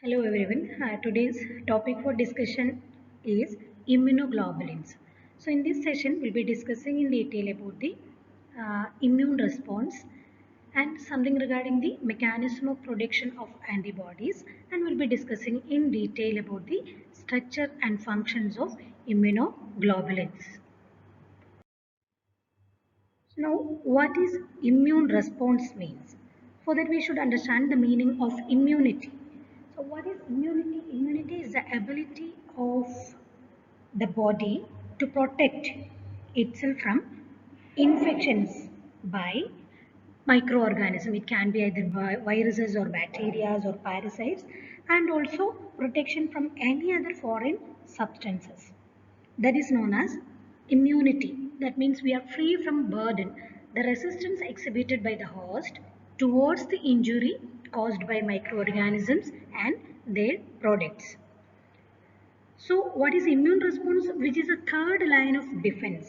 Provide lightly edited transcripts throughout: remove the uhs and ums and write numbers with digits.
Hello everyone. Today's topic for discussion is immunoglobulins. So in this session we'll be discussing in detail about the immune response and something regarding the mechanism of production of antibodies, and we'll be discussing in detail about the structure and functions of immunoglobulins. Now, what is immune response means? For that we should understand the meaning of immunity. So what is immunity? Immunity is the ability of the body to protect itself from infections by microorganisms. It can be either by viruses or bacteria or parasites, and also protection from any other foreign substances. That is known as immunity. That means we are free from burden, the resistance exhibited by the host towards the injury caused by microorganisms and their products. So what is immune response, which is a third line of defense?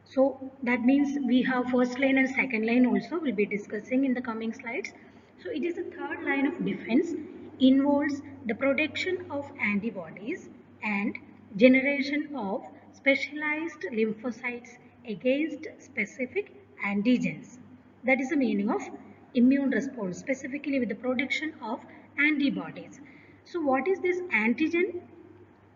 So that means we have first line and second line also we'll be discussing in the coming slides. So it is a third line of defense, involves the production of antibodies and generation of specialized lymphocytes against specific antigens. That is the meaning of immune response, specifically with the production of antibodies. So what is this antigen?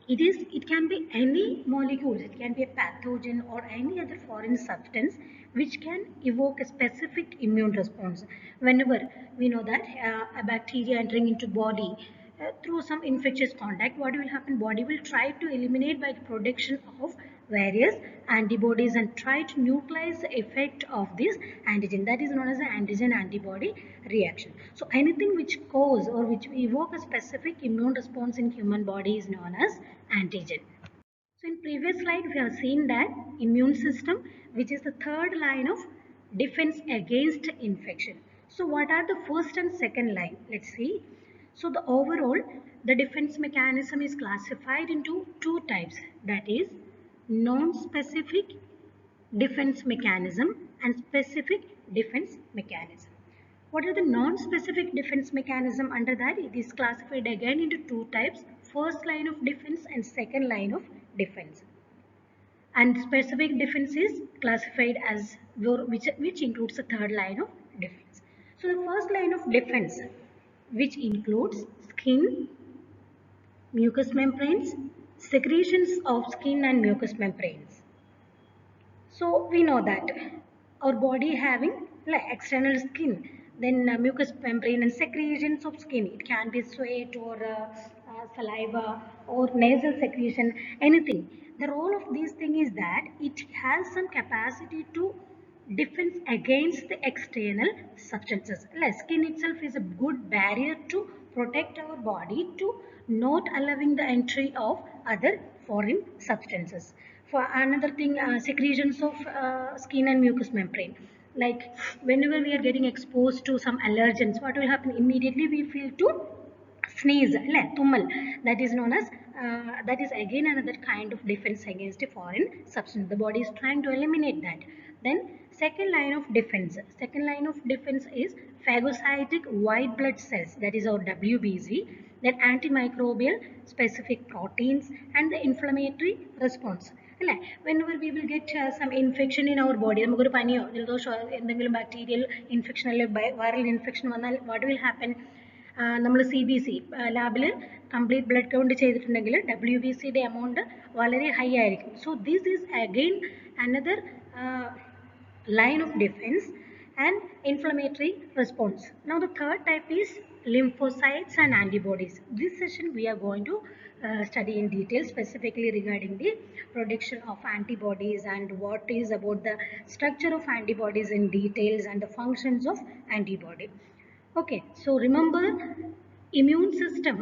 It can be any molecules, it can be a pathogen or any other foreign substance which can evoke a specific immune response. Whenever we know that a bacteria entering into body through some infectious contact, what will happen? Body will try to eliminate by the production of various antibodies and try to neutralize the effect of this antigen. That is known as the antigen antibody reaction. So anything which cause or which evoke a specific immune response in human body is known as antigen. So in previous slide we have seen that immune system, which is the third line of defense against infection. So what are the first and second line? Let's see. So the overall the defense mechanism is classified into two types, that is non-specific defense mechanism and specific defense mechanism. What are the non-specific defense mechanism? Under that it is classified again into two types, first line of defense and second line of defense. And specific defense is classified as which includes the third line of defense. So the first line of defense, which includes skin, mucous membranes, secretions of skin and mucous membranes. So we know that our body having like external skin, then mucous membrane and secretions of skin. It can be sweat or saliva or nasal secretion, anything. The role of this thing is that it has some capacity to defense against the external substances. Like skin itself is a good barrier to protect our body to not allowing the entry of other foreign substances. For another thing, secretions of skin and mucous membrane. Like whenever we are getting exposed to some allergens, what will happen? Immediately we feel to sneeze, tumal. That is known as that is again another kind of defense against a foreign substance. The body is trying to eliminate that. Then second line of defense. Second line of defense is phagocytic white blood cells, that is our WBC, then antimicrobial specific proteins and the inflammatory response. Whenever we will get some infection in our body, നമുക്കൊരു പനിയോ ജലദോഷമോ എന്തെങ്കിലും bacterial infection അല്ലെങ്കിൽ viral infection വന്നാൽ what will happen? നമ്മൾ CBC ലാബിൽ complete blood count ചെയ്തിട്ടുണ്ടെങ്കിൽ WBCയുടെ amount വളരെ high ആയിരിക്കും. So this is again another line of defense and inflammatory response. Now the third type is lymphocytes and antibodies. This session we are going to study in detail specifically regarding the production of antibodies and what is about the structure of antibodies in details and the functions of antibody. Okay, so remember immune system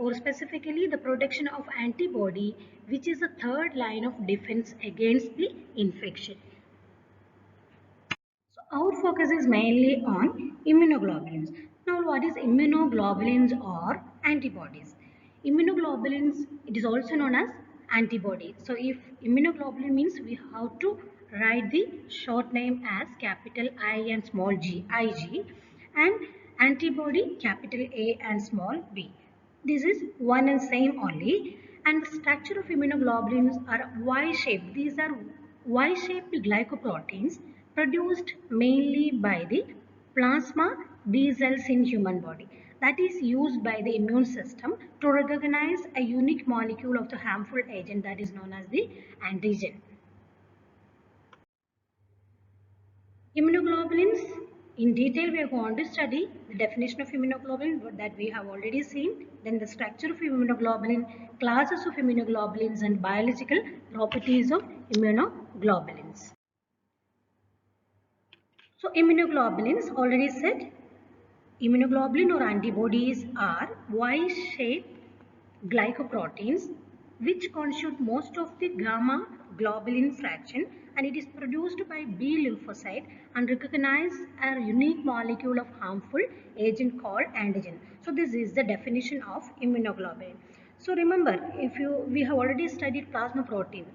or specifically the production of antibody, which is the third line of defense against the infection. So our focus is mainly on immunoglobulins. Now what is immunoglobulins or antibodies? Immunoglobulins, it is also known as antibody. So if immunoglobulin means we have to write the short name as capital I and small g, Ig, and antibody capital A and small b. This is one and same only. And the structure of immunoglobulins are Y-shaped. These are Y-shaped glycoproteins produced mainly by the plasma B cells in human body. That is used by the immune system to recognize a unique molecule of the harmful agent that is known as the antigen. Immunoglobulins, in detail we are going to study the definition of immunoglobulin that we have already seen, then the structure of immunoglobulin, classes of immunoglobulins and biological properties of immunoglobulins. So immunoglobulins, already said, immunoglobulin or antibodies are Y-shaped glycoproteins which constitute most of the gamma globulin fraction, and it is produced by B lymphocyte and recognize a unique molecule of harmful agent called antigen. So this is the definition of immunoglobulin. So remember, we have already studied plasma protein.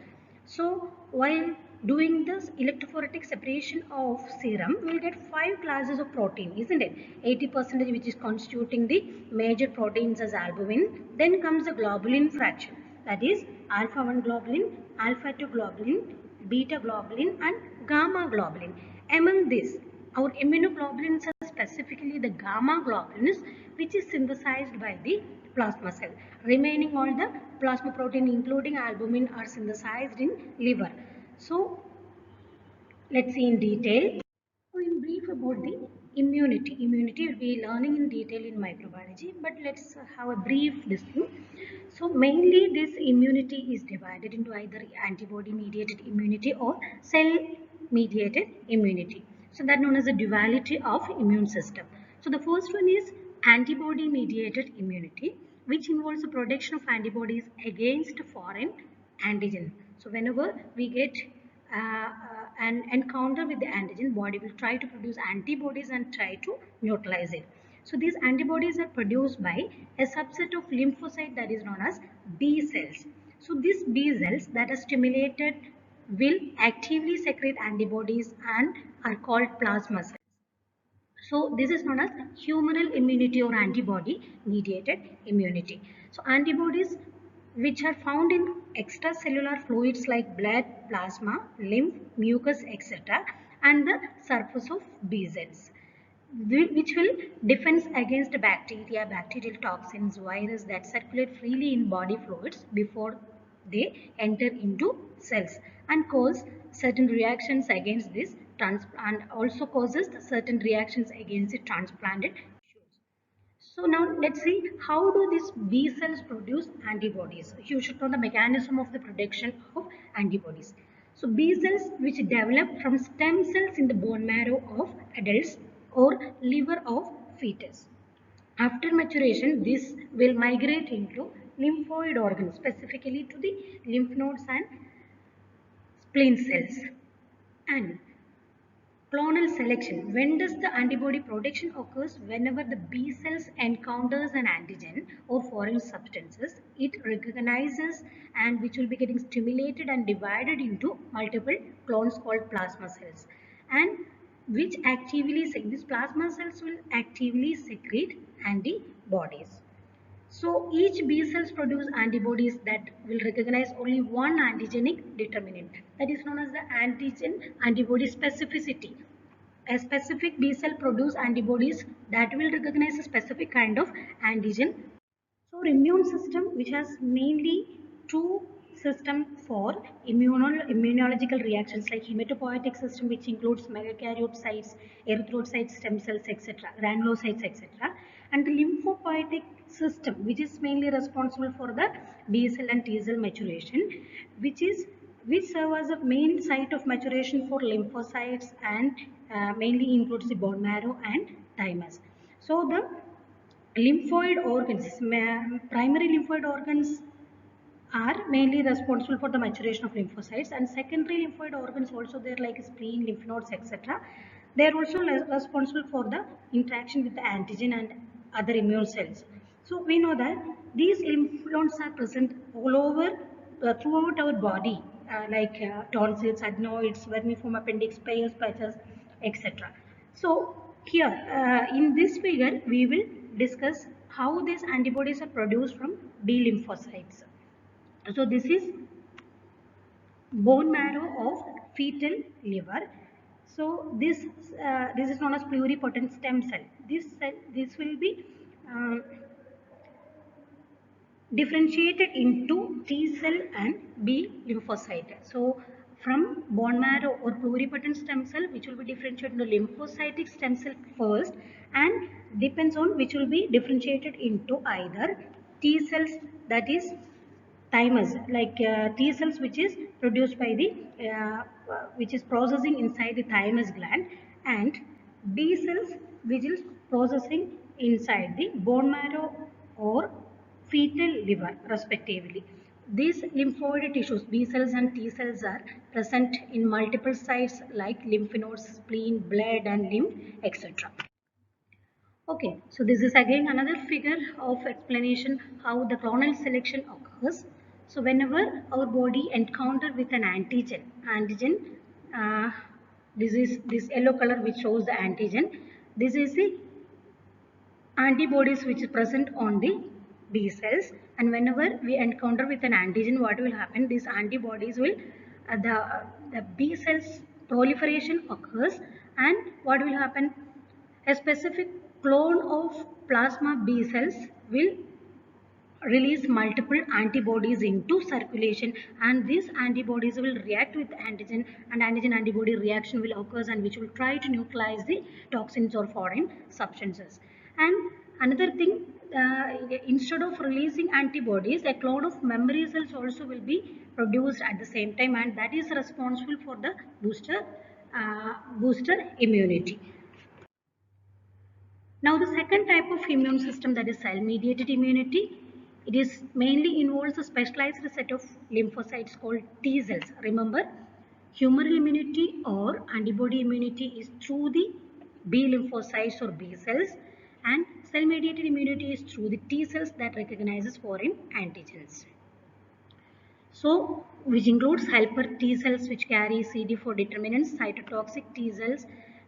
So while doing this electrophoretic separation of serum, we will get 5 classes of protein, isn't it? 80% which is constituting the major proteins as albumin. Then comes the globulin fraction, that is alpha 1 globulin, alpha 2 globulin, beta globulin and gamma globulin. Among these, our immunoglobulins are specifically the gamma globulins which is synthesized by the plasma cell. Remaining all the plasma protein including albumin are synthesized in liver. So let's see in detail. So in brief about the immunity. Immunity will be learning in detail in microbiology, but let's have a brief discussion. So mainly this immunity is divided into either antibody mediated immunity or cell mediated immunity. So that known as the duality of immune system. So the first one is antibody mediated immunity, which involves the production of antibodies against foreign antigen. So whenever we get an encounter with the antigen, body will try to produce antibodies and try to neutralize it. So these antibodies are produced by a subset of lymphocyte that is known as B cells. So these B cells that are stimulated will actively secrete antibodies and are called plasma cells. So this is known as humoral immunity or antibody mediated immunity. So antibodies which are found in extracellular fluids like blood, plasma, lymph, mucus, etc. and the surface of B cells, which will defend against bacteria, bacterial toxins, virus that circulate freely in body fluids before they enter into cells and cause certain reactions against this and also causes certain reactions against the transplanted tissues. So now let's see how do these B cells produce antibodies. You should know the mechanism of the production of antibodies. So B cells which develop from stem cells in the bone marrow of adults or liver of fetus. After maturation, this will migrate into lymphoid organs, specifically to the lymph nodes and spleen cells. And clonal selection. When does the antibody production occurs? Whenever the B cells encounters an antigen or foreign substances, it recognizes and which will be getting stimulated and divided into multiple clones called plasma cells, and which actively, these plasma cells will actively secrete antibodies. So each B cells produce antibodies that will recognize only one antigenic determinant, that is known as the antigen antibody specificity. A specific B cell produce antibodies that will recognize a specific kind of antigen. So our immune system, which has mainly two system for immunological reactions like hematopoietic system, which includes megakaryocytes, erythrocytes, stem cells, etc., granulocytes, etc., and the lymphopoietic system, which is mainly responsible for the B cell and T cell maturation, which serve as a main site of maturation for lymphocytes and mainly includes the bone marrow and thymus. So the lymphoid organs, primary lymphoid organs are mainly responsible for the maturation of lymphocytes, and secondary lymphoid organs also there like spleen, lymph nodes, etc. They are also responsible for the interaction with the antigen and other immune cells. So we know that these lymph nodes are present all over throughout our body, like tonsils, adenoids, vermiform appendix, Peyer's patches, etc. So here in this figure we will discuss how these antibodies are produced from B lymphocytes. So this is bone marrow of fetal liver. So this is known as pluripotent stem cell. This will be differentiated into T cell and B lymphocyte. So from bone marrow or pluripotent stem cell, which will be differentiated into lymphocytic stem cell first, and depends on which will be differentiated into either T cells, that is thymus, like T cells which is produced by the which is processing inside the thymus gland, and B cells which is processing inside the bone marrow or fetal liver respectively. These lymphoid tissues, B cells and T cells, are present in multiple sites like lymph nodes, spleen, blood and lymph, etc. Okay, so this is again another figure of explanation how the clonal selection occurs. So whenever our body encounter with an antigen, uh, this is this yellow color which shows the antigen. This is the antibodies which is present on the B cells, and whenever we encounter with an antigen, what will happen? These antibodies will the B cells proliferation occurs, and what will happen? A specific clone of plasma B cells will release multiple antibodies into circulation, and these antibodies will react with antigen, and antigen antibody reaction will occur, and which will try to neutralize the toxins or foreign substances. And another thing, instead of releasing antibodies, a clone of memory cells also will be produced at the same time, and that is responsible for the booster immunity. Now the second type of immune system, that is cell-mediated immunity, it is mainly involves a specialized set of lymphocytes called T cells. Remember, humoral immunity or antibody immunity is through the B lymphocytes or B cells, and cell-mediated immunity is through the T cells that recognizes foreign antigens. So, which includes helper T cells which carry CD4 determinants, cytotoxic T cells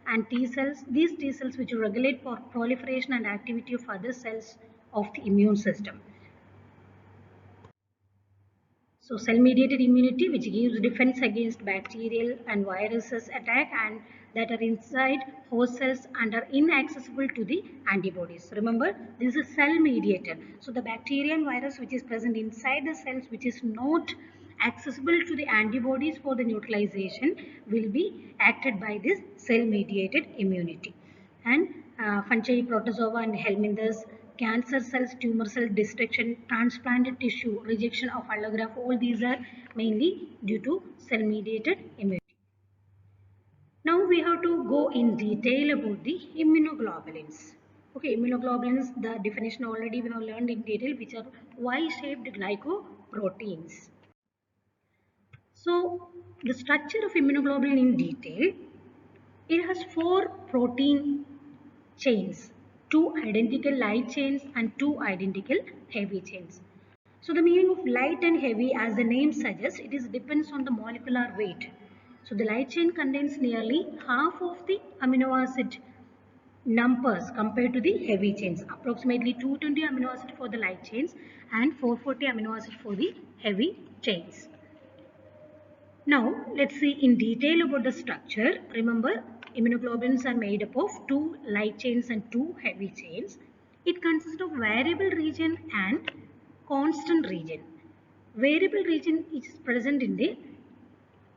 and T cells. These T cells which regulate proliferation and activity of other cells of the immune system. So cell-mediated immunity, which gives defense against bacterial and viruses attack and that are inside host cells and are inaccessible to the antibodies. Remember, this is cell-mediated. So the bacteria and virus which is present inside the cells, which is not accessible to the antibodies for the neutralization, will be acted by this cell-mediated immunity. And fungi, protozoa and helminths, cancer cells, tumor cell destruction, transplanted tissue, rejection of allograft, all these are mainly due to cell-mediated immunity. Now we have to go in detail about the immunoglobulins. Okay, immunoglobulins, the definition already we have learned in detail, which are Y-shaped glycoproteins. So the structure of immunoglobulin in detail, it has four protein chains, two identical light chains and two identical heavy chains. So the meaning of light and heavy, as the name suggests, it is depends on the molecular weight. So the light chain contains nearly half of the amino acid numbers compared to the heavy chains, approximately 220 amino acid for the light chains and 440 amino acid for the heavy chains. Now, let's see in detail about the structure. Remember, immunoglobulins are made up of two light chains and two heavy chains. It consists of variable region and constant region. Variable region is present in the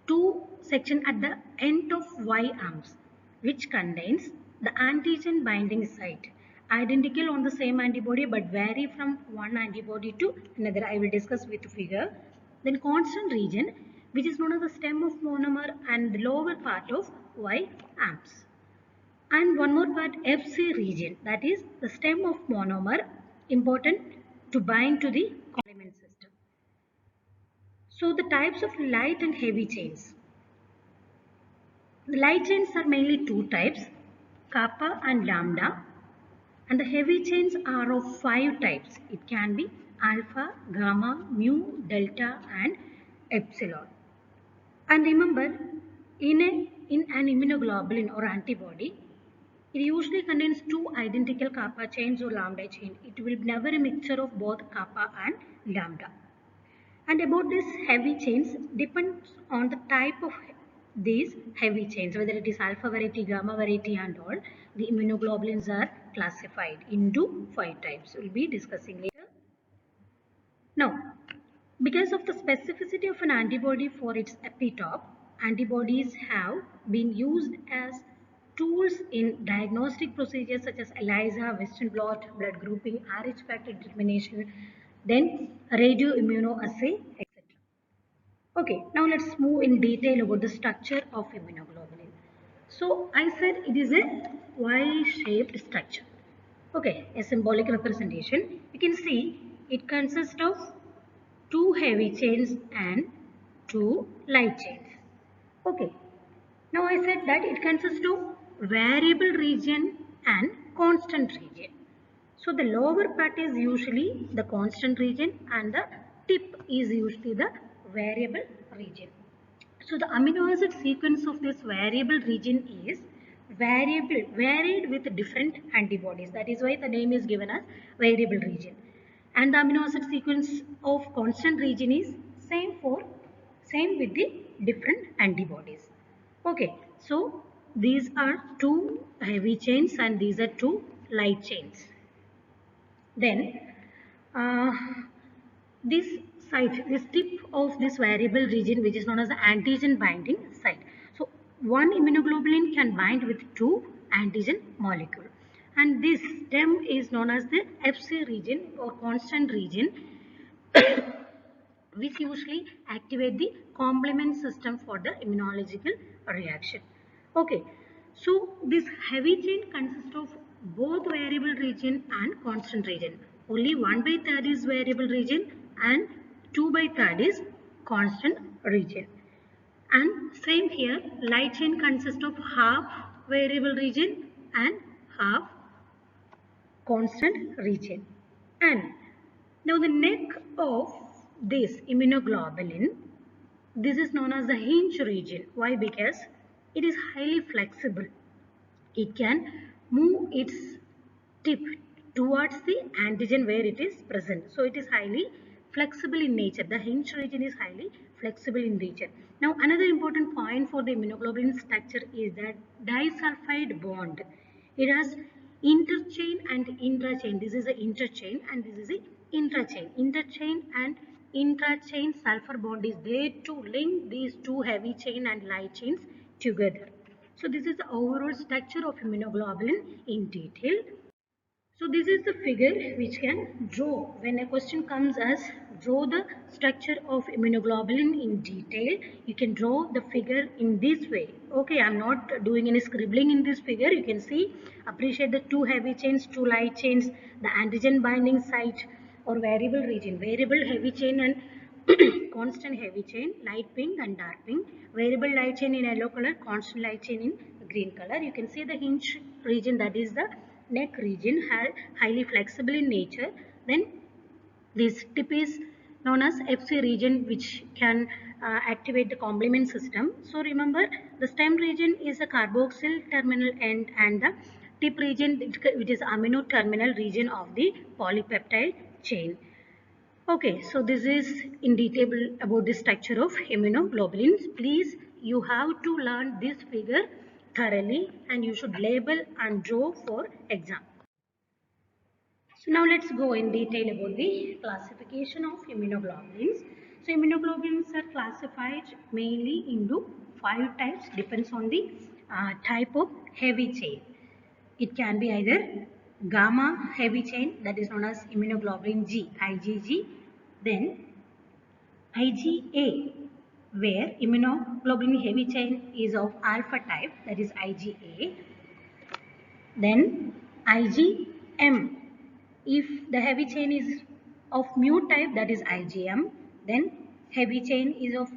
two section at the end of Y arms, which contains the antigen binding site, identical on the same antibody but vary from one antibody to another. I will discuss with figure. Then constant region, which is known as the stem of monomer and the lower part of Y arms. And one more part, FC region, that is the stem of monomer, important to bind to the complement system. So the types of light and heavy chains. The light chains are mainly two types, kappa and lambda, and the heavy chains are of five types. It can be alpha, gamma, mu, delta and epsilon. And remember, in an immunoglobulin or antibody, It usually contains two identical kappa chains or lambda chain. It will never a mixture of both kappa and lambda. And about these heavy chains depends on the type of these heavy chains, whether it is alpha variety, gamma variety and all. The immunoglobulins are classified into 5 types. We'll be discussing later. Now, because of the specificity of an antibody for its epitope, antibodies have been used as tools in diagnostic procedures such as ELISA, Western blot, blood grouping, Rh factor determination, then radioimmunoassay, etc. Okay, now let's move in detail about the structure of immunoglobulin. So I said it is a Y-shaped structure. Okay, a symbolic representation. You can see it consists of two heavy chains and two light chains. Okay, now I said that it consists of variable region and constant region. So the lower part is usually the constant region and the tip is usually the variable region. So the amino acid sequence of this variable region is varied with different antibodies. That is why the name is given as variable region. And the amino acid sequence of constant region is same with the different antibodies. Okay, so these are two heavy chains and these are two light chains. Then uh, this this tip of this variable region, which is known as the antigen binding site. So one immunoglobulin can bind with two antigen molecule, and this stem is known as the Fc region or constant region, which usually activate the complement system for the immunological reaction. Okay, so this heavy chain consists of both variable region and constant region. Only 1/3 is variable region and 2/3 is constant region. And same here, light chain consists of half variable region and half constant region. And now the neck of this immunoglobulin, this is known as the hinge region. Why? Because it is highly flexible. It can move its tip towards the antigen where it is present. So it is highly flexible in nature. The hinge region is highly flexible in nature. Now another important point for the immunoglobulin structure is that disulfide bond. It has interchain and intrachain. This is a interchain and this is a intrachain. Interchain and intrachain sulfur bond is there to link these two heavy chain and light chains together. So this is the overall structure of immunoglobulin in detail. So this is the figure which can draw when a question comes as draw the structure of immunoglobulin in detail. You can draw the figure in this way. Okay, I am not doing any scribbling in this figure. You can see, appreciate the two heavy chains, two light chains, the antigen binding site or variable region, variable heavy chain and constant heavy chain, light pink and dark pink, variable light chain in yellow color, constant light chain in green color. You can see the hinge region, that is the neck region, highly flexible in nature. Then this tip is known as Fc region, which can activate the complement system. So remember, the stem region is a carboxyl terminal end and the tip region, which is amino terminal region of the polypeptide chain. Okay, so this is in detail about the structure of immunoglobulins. Please, you have to learn this figure thoroughly and you should label and draw for exam. So now let's go in detail about the classification of immunoglobulins. So immunoglobulins are classified mainly into 5 types, depends on the type of heavy chain. It can be either gamma heavy chain, that is known as immunoglobulin G, IgG, then IgA, where immunoglobulin heavy chain is of alpha type, that is IgA, then IgM, if the heavy chain is of mu type, that is IgM, then heavy chain is of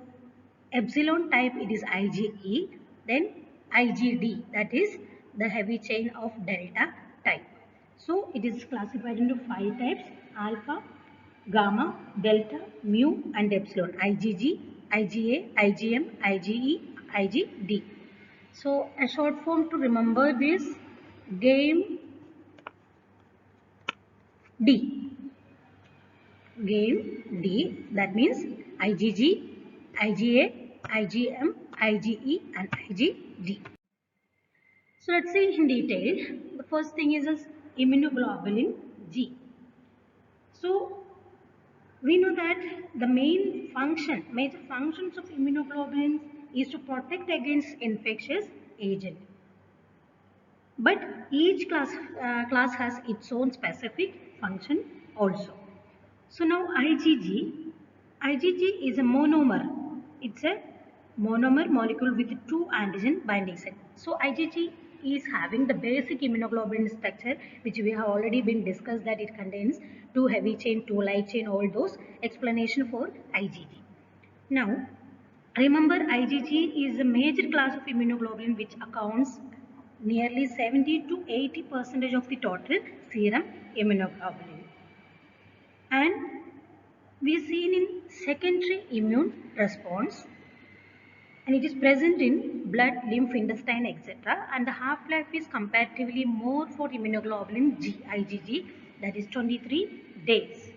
epsilon type, it is IgE, then IgD, that is the heavy chain of delta type. So it is classified into 5 types: alpha, gamma, delta, mu and epsilon, IgG, IgA, IgM, IgE, IgD. So a short form to remember this: game D. Game D, that means IgG, IgA, IgM, IgE and IgD. So let's see in detail. The first thing is immunoglobulin G. So we know that the major functions of immunoglobulins is to protect against infectious agent. But each class has its own specific function also. So now IgG is a monomer. It's a monomer molecule with two antigen binding site. So IgG is having the basic immunoglobulin structure, which we have already been discussed, that it contains two heavy chain, two light chain, all those explanation for IgG. Now remember, IgG is a major class of immunoglobulin which accounts nearly 70 to 80% of the total serum immunoglobulin. And we are seen in secondary immune response, and it is present in blood, lymph, intestine, etc. And the half-life is comparatively more for immunoglobulin G, IgG, that is 23 days.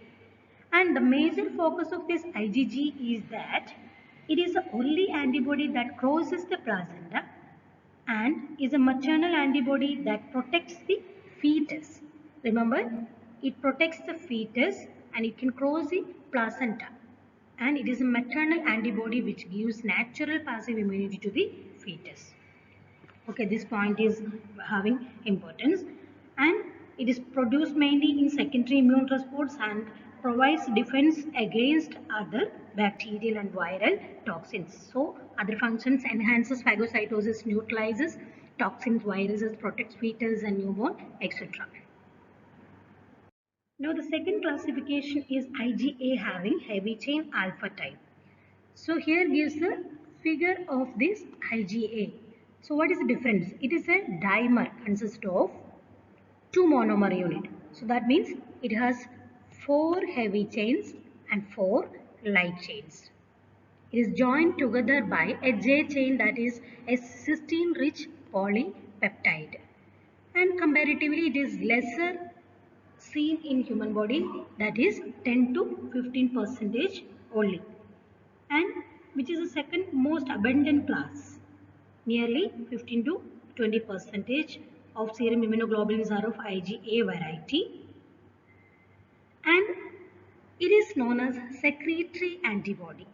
And the major focus of this IgG is that it is the only antibody that crosses the placenta and is a maternal antibody that protects the fetus. Remember, it protects the fetus and it can cross the placenta. And it is a maternal antibody which gives natural passive immunity to the fetus. Okay, this point is having importance, and it is produced mainly in secondary immune response and provides defense against other bacterial and viral toxins. So other functions: enhances phagocytosis, neutralizes toxins, viruses, protects fetus and newborn, etc. Now the second classification is IgA having heavy chain alpha type. So here gives the figure of this IgA. So what is the difference? It is a dimer, consists of two monomer unit. So that means it has 4 heavy chains and 4 light chains. It is joined together by a J chain, that is a cysteine rich polypeptide. And comparatively it is lesser seen in human body, that is 10 to 15% only, and which is the second most abundant class. Nearly 15 to 20% of serum immunoglobulins are of IgA variety, and it is known as secretory antibody.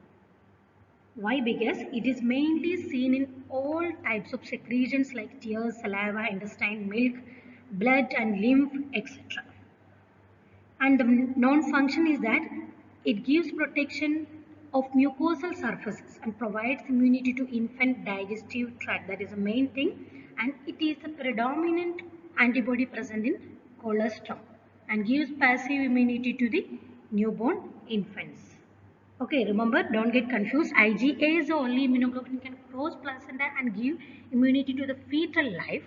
Why? Because it is mainly seen in all types of secretions like tears, saliva, intestine, milk, blood and lymph, etc. And the known function is that it gives protection of mucosal surfaces and provides immunity to infant digestive tract. That is the main thing. And it is the predominant antibody present in colostrum and gives passive immunity to the newborn infants. Okay, remember, don't get confused. IgA is the only immunoglobulin can cross placenta and give immunity to the fetal life.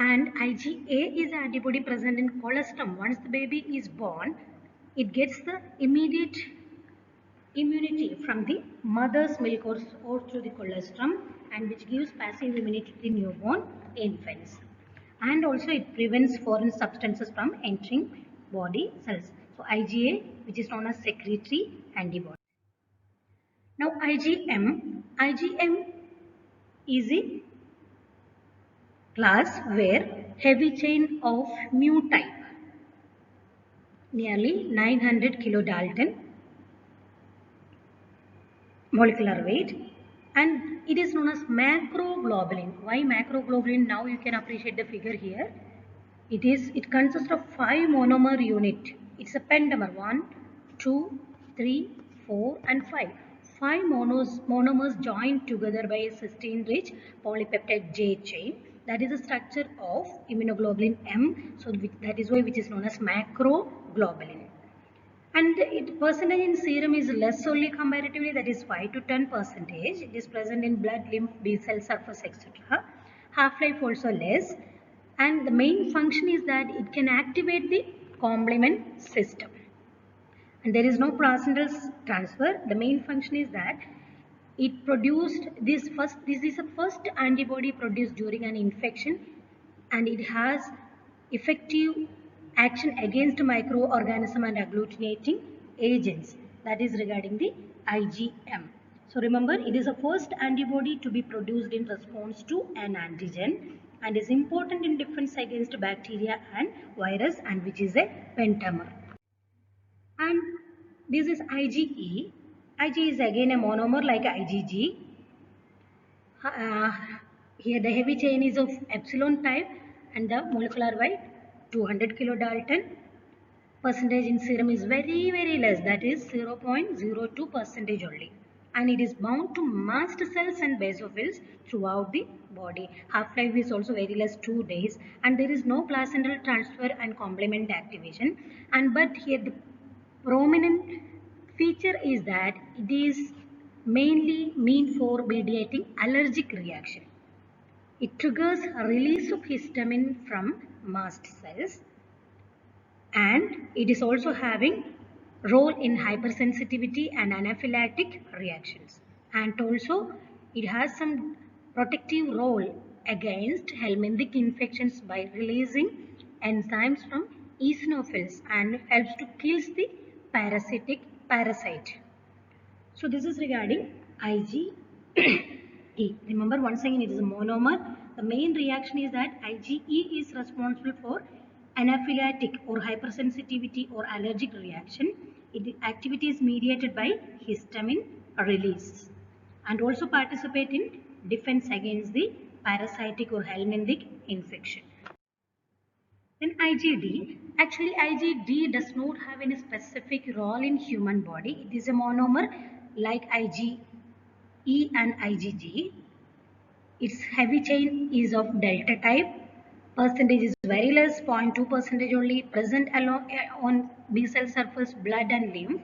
And IgA is antibody present in colostrum. Once the baby is born, it gets the immediate immunity from the mother's milk or through the colostrum, and which gives passive immunity to the newborn infants. And also it prevents foreign substances from entering body cells. So IgA, which is known as secretory antibody. Now IgM is a class where heavy chain of mu type, nearly 900 kilodalton molecular weight, and it is known as macroglobulin. Why macroglobulin? Now you can appreciate the figure here. It consists of 5 monomer unit. It's a pentamer: 1, 2, 3, 4 and 5. 5 monomers joined together by a cysteine rich polypeptide J chain. That is the structure of immunoglobulin M. So that is why which is known as macroglobulin. And its percentage in serum is less only comparatively, that is 5 to 10%. It is present in blood, lymph, B cell surface, etc. Half-life also less. And the main function is that it can activate the complement system. And there is no placental transfer. The main function is that it produced this is the first antibody produced during an infection and it has effective action against microorganism and agglutinating agents. That is regarding the IgM. So remember, it is the first antibody to be produced in response to an antigen and is important in defense against bacteria and virus, and which is a pentamer. And this is IgE. Ig is again a monomer like IgG. Uh, Here the heavy chain is of epsilon type and the molecular weight 200 kilodalton. Percentage in serum is very less, that is 0.02 percentage only, and it is bound to mast cells and basophils throughout the body. Half-life is also very less, 2 days, and there is no placental transfer and complement activation. And but here the prominent feature is that it is mainly meant for mediating allergic reaction. It triggers release of histamine from mast cells, and it is also having role in hypersensitivity and anaphylactic reactions, and also it has some protective role against helminthic infections by releasing enzymes from eosinophils and helps to kill the parasitic parasite. So this is regarding IgE. Remember, once again, it is a monomer. The main reaction is that IgE is responsible for anaphylactic or hypersensitivity or allergic reaction. Activity is mediated by histamine release and also participate in defense against the parasitic or helminthic infection. Then IgD, actually IgD does not have any specific role in human body. It is a monomer like IgE and IgG. Its heavy chain is of delta type. Percentage is very less, 0.2 percentage only, present along on B cell surface, blood and lymph.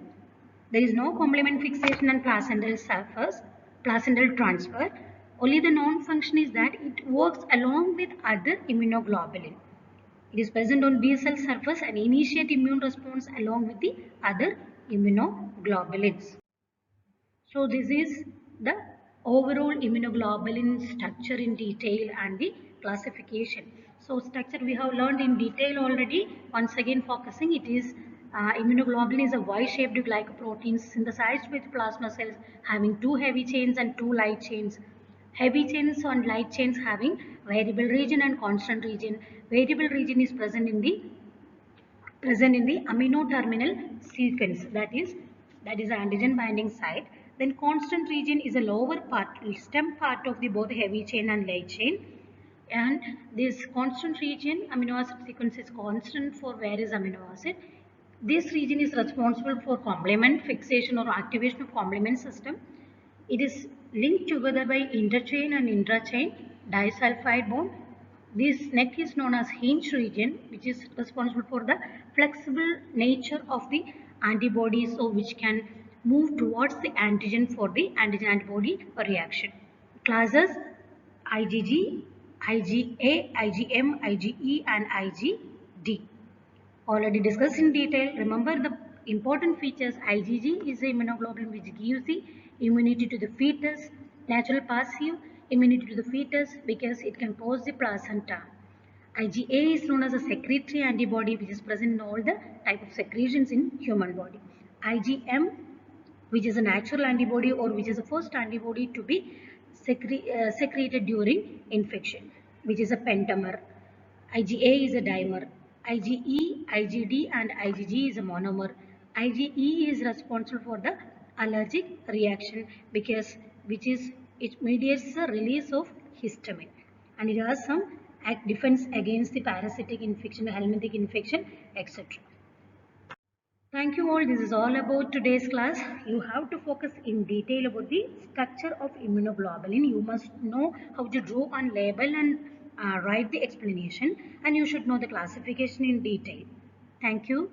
There is no complement fixation and placental surface, placental transfer. Only the non-function is that it works along with other immunoglobulin. It is present on B cell surface and initiate immune response along with the other immunoglobulins. So this is the overall immunoglobulin structure in detail and the classification. So structure we have learned in detail already. Once again focusing, it is immunoglobulin is a Y-shaped glycoprotein synthesized with plasma cells having 2 heavy chains and 2 light chains. Heavy chains and light chains having variable region and constant region. Variable region is present in the amino terminal sequence, that is antigen binding site. Then constant region is a lower part, stem part of the both heavy chain and light chain, and this constant region amino acid sequence is constant for various amino acid. This region is responsible for complement fixation or activation of complement system. It is linked together by interchain and intrachain disulfide bond. This neck is known as hinge region, which is responsible for the flexible nature of the antibody, so which can move towards the antigen for the antigen antibody reaction. Classes IgG, IgA, IgM, IgE and IgD. Already discussed in detail. Remember the important features. IgG is the immunoglobulin which gives the immunity to the fetus, natural passive immunity to the fetus because it can cause the placenta. IgA is known as a secretory antibody which is present in all the type of secretions in human body. IgM, which is a natural antibody or which is the first antibody to be secreted during infection, which is a pentamer. IgA is a dimer. IgE, IgD and IgG is a monomer. IgE is responsible for the allergic reaction because it mediates the release of histamine, and it has some defense against the parasitic infection, helminthic infection, etc. Thank you all. This is all about today's class. You have to focus in detail about the structure of immunoglobulin. You must know how to draw on label and write the explanation, and you should know the classification in detail. Thank you.